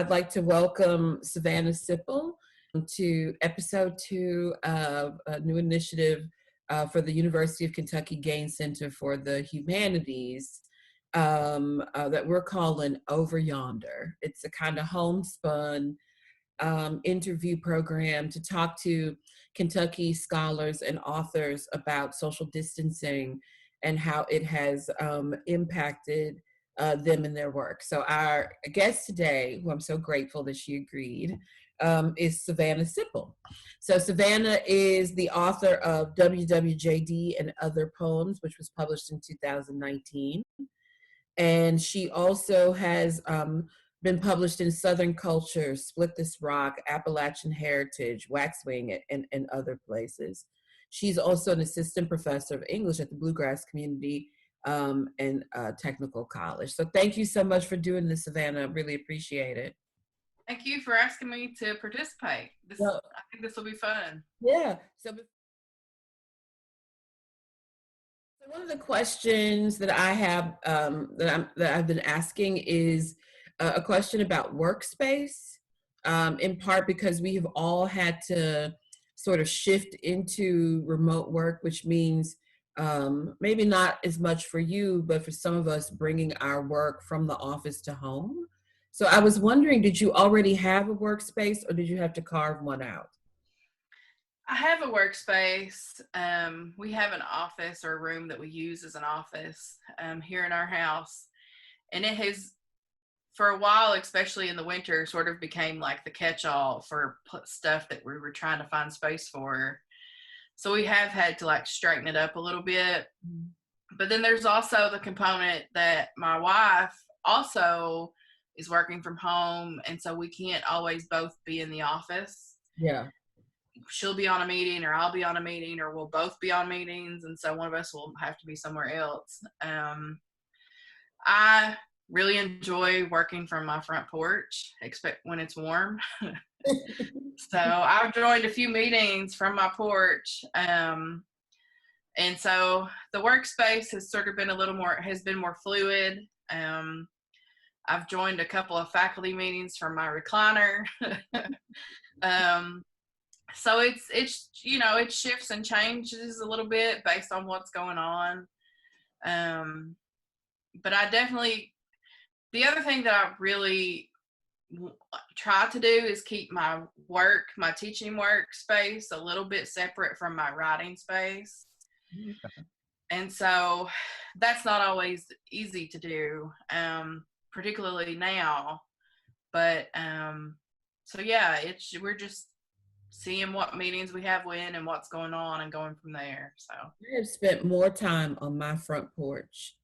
I'd like to welcome Savannah Sipple to episode 2 of a new initiative for the University of Kentucky Gaines Center for the Humanities that we're calling Over Yonder. It's a kind of homespun interview program to talk to Kentucky scholars and authors about social distancing and how it has impacted them in their work. So our guest today, who I'm so grateful that she agreed, is Savannah Sipple. So Savannah is the author of WWJD and Other Poems, which was published in 2019. And she also has been published in Southern Culture, Split This Rock, Appalachian Heritage, Waxwing, and other places. She's also an assistant professor of English at the Bluegrass Community and Technical College. So thank you so much for doing this, Savannah. I really appreciate it. Thank you for asking me to participate. I think this will be fun. Yeah. So one of the questions that I have that I've been asking is a question about workspace, in part because we have all had to sort of shift into remote work, which means maybe not as much for you, but for some of us bringing our work from the office to home. So I was wondering, did you already have a workspace or did you have to carve one out? I have a workspace. We have an office or a room that we use as an office here in our house. And it has, for a while, especially in the winter, sort of became like the catch-all for stuff that we were trying to find space for. So we have had to like straighten it up a little bit. But then there's also the component that my wife also is working from home. And so we can't always both be in the office. Yeah. She'll be on a meeting or I'll be on a meeting or we'll both be on meetings. And so one of us will have to be somewhere else. I really enjoy working from my front porch, except when it's warm. So I've joined a few meetings from my porch. And so the workspace has sort of been has been more fluid. I've joined a couple of faculty meetings from my recliner. So it's it shifts and changes a little bit based on what's going on. But the other thing that I really try to do is keep my teaching workspace a little bit separate from my writing space. Okay. And so that's not always easy to do, particularly now. But so yeah, we're just seeing what meetings we have when and what's going on and going from there. So I have spent more time on my front porch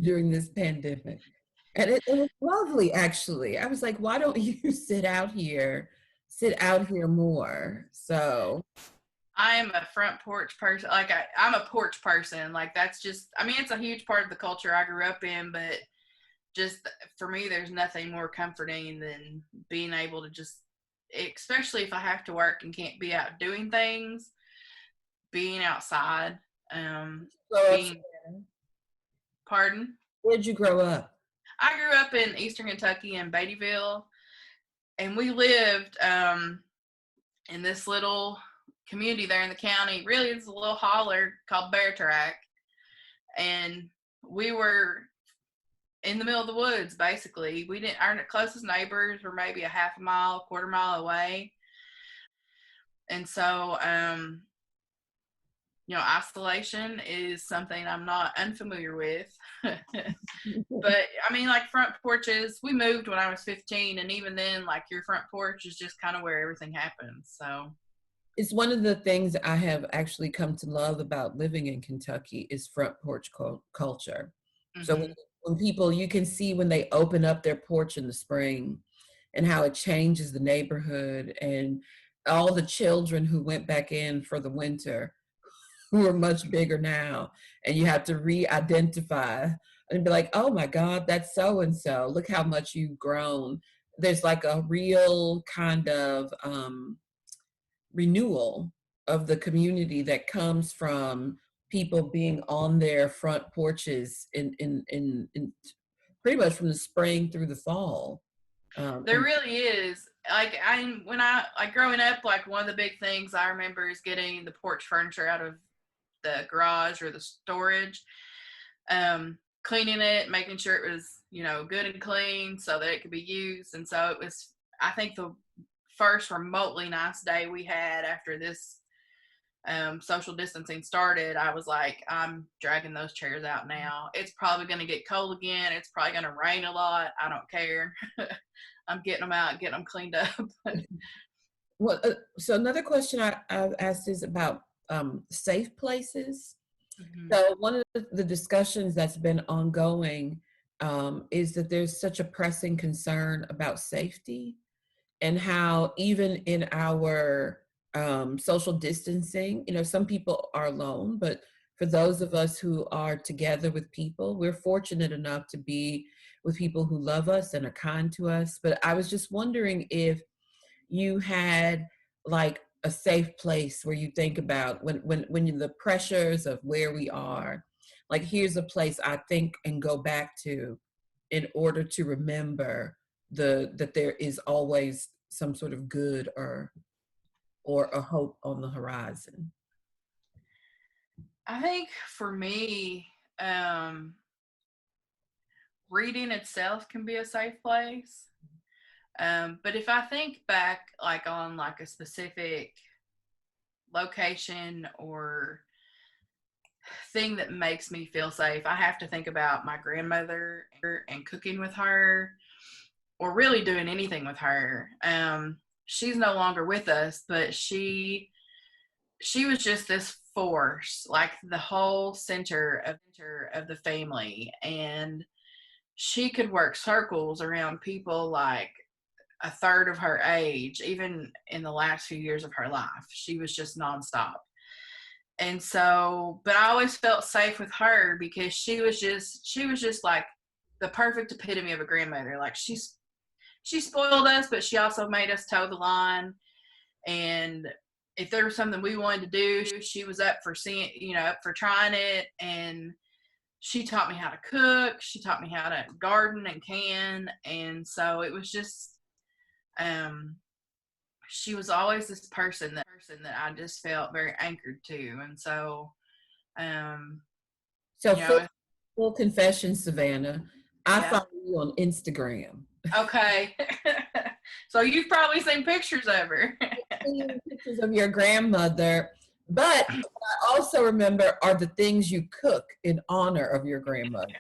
during this pandemic. And it was lovely, actually. I was like, why don't you sit out here more? So I am a front porch person. Like I'm a porch person. Like that's just, I mean, it's a huge part of the culture I grew up in, but just for me, there's nothing more comforting than being able to just, especially if I have to work and can't be out doing things, being outside. Pardon? Where'd you grow up? I grew up in Eastern Kentucky in Beattyville, and we lived in this little community there in the county. Really, it's a little holler called Bear Track, and we were in the middle of the woods, basically. Our closest neighbors were maybe a half a mile, quarter mile away. And so, isolation is something I'm not unfamiliar with. But I mean, like front porches, we moved when I was 15. And even then, like your front porch is just kind of where everything happens. So it's one of the things I have actually come to love about living in Kentucky is front porch culture. Mm-hmm. So when people, you can see when they open up their porch in the spring and how it changes the neighborhood, and all the children who went back in for the winter who are much bigger now, and you have to re-identify and be like, oh my God, that's so-and-so. Look how much you've grown. There's like a real kind of renewal of the community that comes from people being on their front porches in pretty much from the spring through the fall. There really is. Like when I like growing up, like one of the big things I remember is getting the porch furniture out of the garage or the storage, cleaning it, making sure it was, good and clean so that it could be used. And so it was, I think, the first remotely nice day we had after this social distancing started. I was like, I'm dragging those chairs out now. It's probably going to get cold again. It's probably going to rain a lot. I don't care. I'm getting them out, getting them cleaned up. Well, so another question I've asked is about safe places. Mm-hmm. So one of the discussions that's been ongoing is that there's such a pressing concern about safety, and how even in our social distancing, some people are alone, but for those of us who are together with people, we're fortunate enough to be with people who love us and are kind to us. But I was just wondering if you had like a safe place where you think about when the pressures of where we are, like here's a place I think and go back to in order to remember that there is always some sort of good or a hope on the horizon. I think for me, reading itself can be a safe place. But if I think back like on like a specific location or thing that makes me feel safe, I have to think about my grandmother and cooking with her, or really doing anything with her. She's no longer with us, but she was just this force, like the whole center of the family. And she could work circles around people like a third of her age, even in the last few years of her life. She was just nonstop. And so, but I always felt safe with her because she was just like the perfect epitome of a grandmother. Like she spoiled us, but she also made us toe the line. And if there was something we wanted to do, she was up for up for trying it. And she taught me how to cook. She taught me how to garden and can. And so it was just, she was always this person that I just felt very anchored to. And so, So full confession, Savannah, I yeah. follow you on Instagram. Okay. So you've probably seen pictures of her. Seen pictures of your grandmother, but I also remember are the things you cook in honor of your grandmother.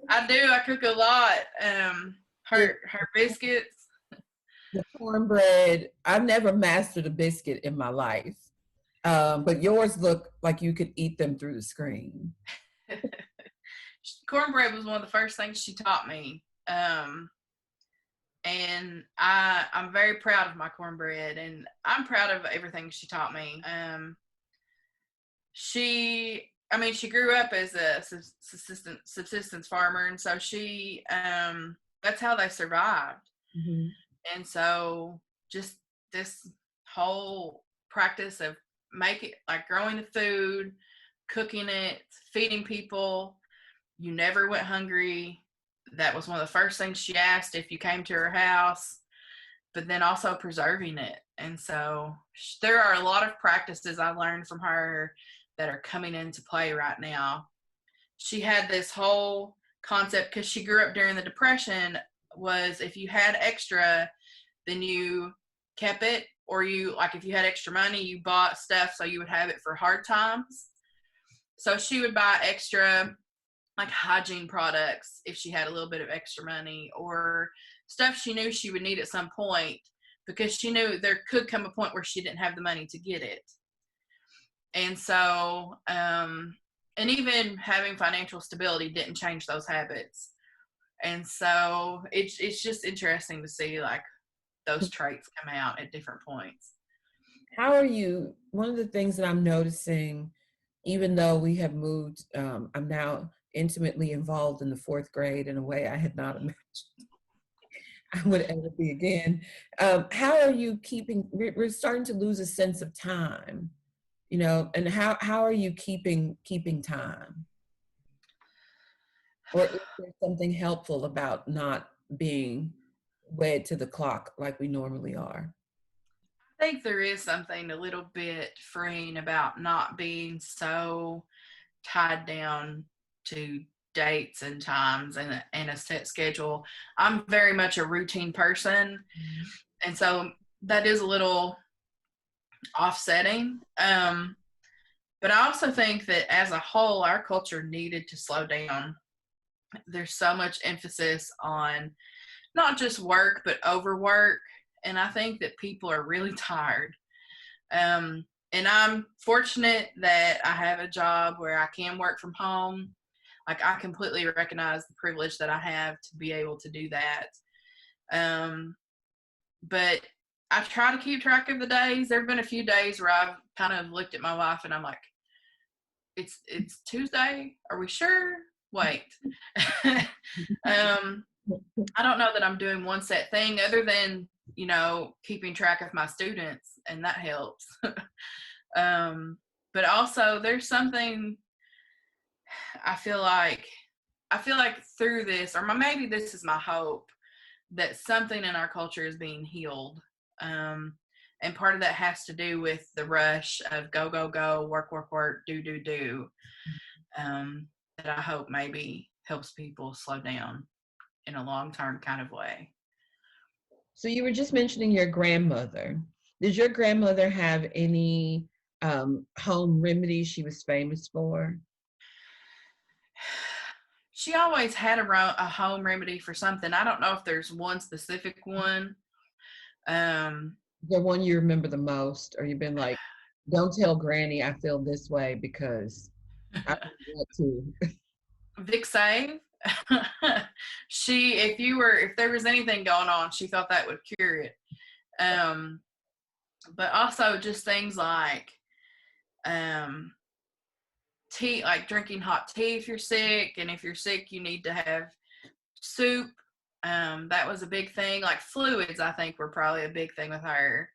I do. I cook a lot. Her biscuits. The cornbread. I've never mastered a biscuit in my life, but yours look like you could eat them through the screen. Cornbread was one of the first things she taught me. And I'm very proud of my cornbread, and I'm proud of everything she taught me. She grew up as a subsistence farmer, and so she that's how they survived. Mm-hmm. And so just this whole practice of growing the food, cooking it, feeding people, you never went hungry. That was one of the first things she asked if you came to her house, but then also preserving it. And so there are a lot of practices I learned from her that are coming into play right now. She had this whole concept, because she grew up during the Depression, was if you had extra, then you kept it, or if you had extra money, you bought stuff so you would have it for hard times. So she would buy extra like hygiene products if she had a little bit of extra money, or stuff she knew she would need at some point, because she knew there could come a point where she didn't have the money to get it. And so, and even having financial stability didn't change those habits. And so it's just interesting to see like those traits come out at different points. How are you? One of the things that I'm noticing, even though we have moved, I'm now intimately involved in the fourth grade in a way I had not imagined I would ever be again. How are you keeping? We're starting to lose a sense of time, and how are you keeping time? Or is there something helpful about not being wed to the clock like we normally are. I think there is something a little bit freeing about not being so tied down to dates and times and a set schedule. I'm very much a routine person, and so that is a little offsetting. But I also think that as a whole, our culture needed to slow down. There's so much emphasis on not just work, but overwork. And I think that people are really tired. And I'm fortunate that I have a job where I can work from home. Like, I completely recognize the privilege that I have to be able to do that. But I try to keep track of the days. There have been a few days where I've kind of looked at my wife and I'm like, it's Tuesday. Are we sure? Wait. I don't know that I'm doing one set thing other than, keeping track of my students, and that helps. But also there's something I feel like through this, or maybe this is my hope, that something in our culture is being healed. And part of that has to do with the rush of go, go, go, work, work, work, do, do, do. That I hope maybe helps people slow down in a long-term kind of way. So you were just mentioning your grandmother. Did your grandmother have any home remedies she was famous for? She always had a home remedy for something. I don't know if there's one specific one. The one you remember the most, or you've been like, don't tell Granny I feel this way because I want to. Vic Save. If there was anything going on, she thought that would cure it. But also just things like tea, like drinking hot tea if you're sick, and if you're sick, you need to have soup. That was a big thing. Like fluids, I think, were probably a big thing with her.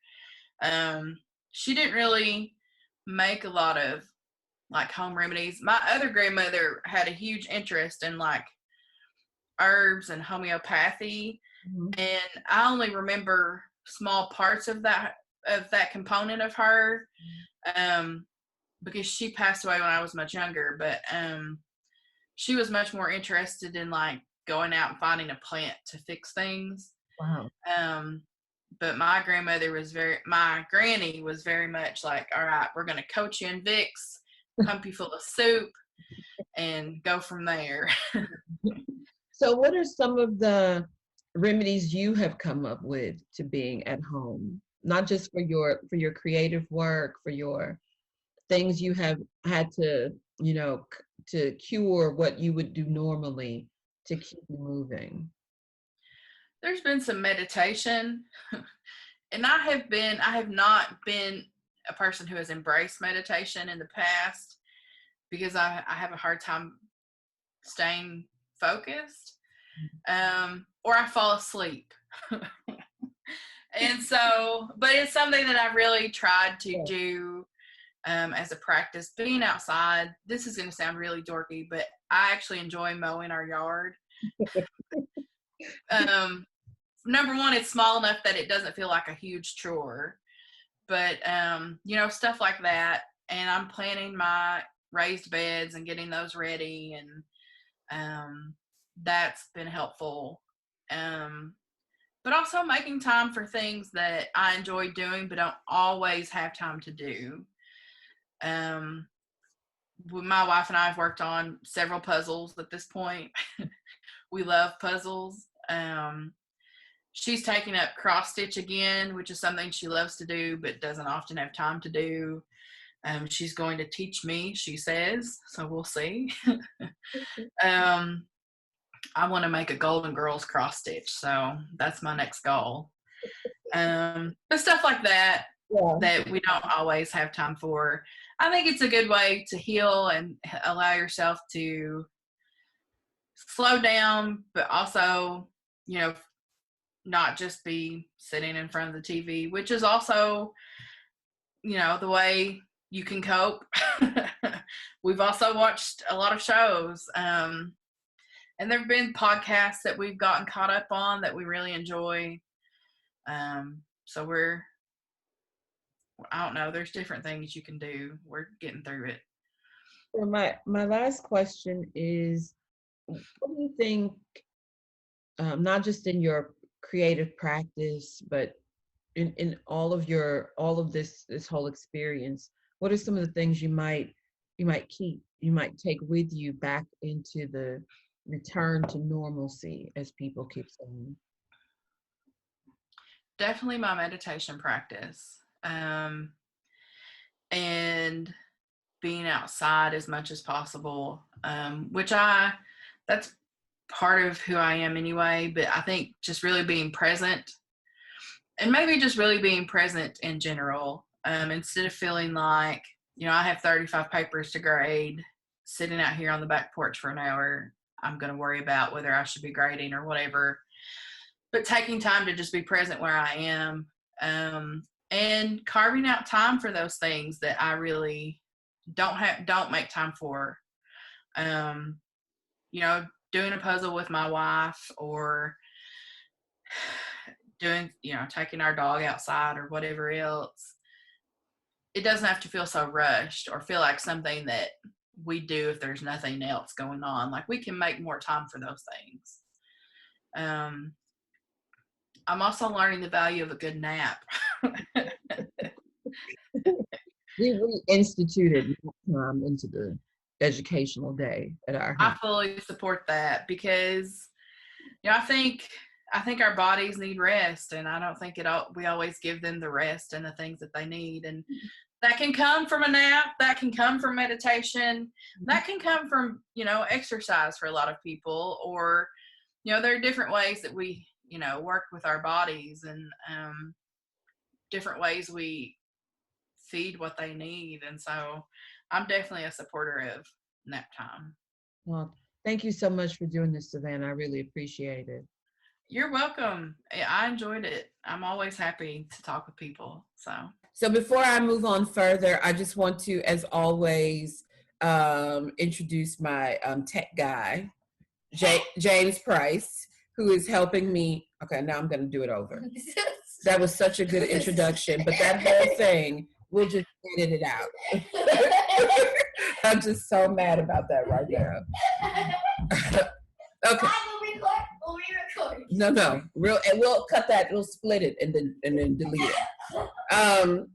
She didn't really make a lot of like home remedies. My other grandmother had a huge interest in like herbs and homeopathy, and I only remember small parts of that component of her, because she passed away when I was much younger. But she was much more interested in like going out and finding a plant to fix things. Wow. But my granny was very much like, all right, we're going to coat you in Vicks, pump you full of soup, and go from there. So what are some of the remedies you have come up with to being at home? Not just for your creative work, for your things you have had to, to cure what you would do normally to keep you moving. There's been some meditation, and I have not been a person who has embraced meditation in the past because I have a hard time staying focused, or I fall asleep. And so, but it's something that I've really tried to do as a practice. Being outside, this is going to sound really dorky, but I actually enjoy mowing our yard. Number one, it's small enough that it doesn't feel like a huge chore, but stuff like that. And I'm planting my raised beds and getting those ready, and that's been helpful. But also making time for things that I enjoy doing but don't always have time to do. My wife and I have worked on several puzzles at this point. We love puzzles. She's taking up cross stitch again, which is something she loves to do but doesn't often have time to do. She's going to teach me, she says, so we'll see. I want to make a Golden Girls cross stitch, so that's my next goal. But stuff like that, that we don't always have time for. I think it's a good way to heal and allow yourself to slow down, but also, not just be sitting in front of the TV, which is also, the way you can cope. We've also watched a lot of shows. And there have been podcasts that we've gotten caught up on that we really enjoy. So I don't know, there's different things you can do. We're getting through it. So my last question is, what do you think, not just in your creative practice, but in all of this whole experience, what are some of the things you might take with you back into the return to normalcy, as people keep saying? Definitely my meditation practice. And being outside as much as possible, that's part of who I am anyway, but I think just really being present, and maybe just really being present in general, instead of feeling like, I have 35 papers to grade, sitting out here on the back porch for an hour, I'm going to worry about whether I should be grading or whatever, but taking time to just be present where I am, and carving out time for those things that I really don't make time for. Doing a puzzle with my wife, or taking our dog outside or whatever else. It doesn't have to feel so rushed or feel like something that we do if there's nothing else going on. Like, we can make more time for those things. I'm also learning the value of a good nap. We instituted time into the educational day at our house. I fully support that, because I think our bodies need rest, and I don't think we always give them the rest and the things that they need. And that can come from a nap, that can come from meditation, that can come from, exercise for a lot of people, or, there are different ways that we, work with our bodies, and different ways we feed what they need. And so I'm definitely a supporter of nap time. Well, thank you so much for doing this, Savannah. I really appreciate it. You're welcome. I enjoyed it. I'm always happy to talk with people. So before I move on further, I just want to, as always, introduce my tech guy, James Price, who is helping me. Okay, now I'm going to do it over. That was such a good introduction, but that whole thing, we'll just edit it out. I'm just so mad about that right now. Okay. No. And we'll cut that. We'll split it and then delete it.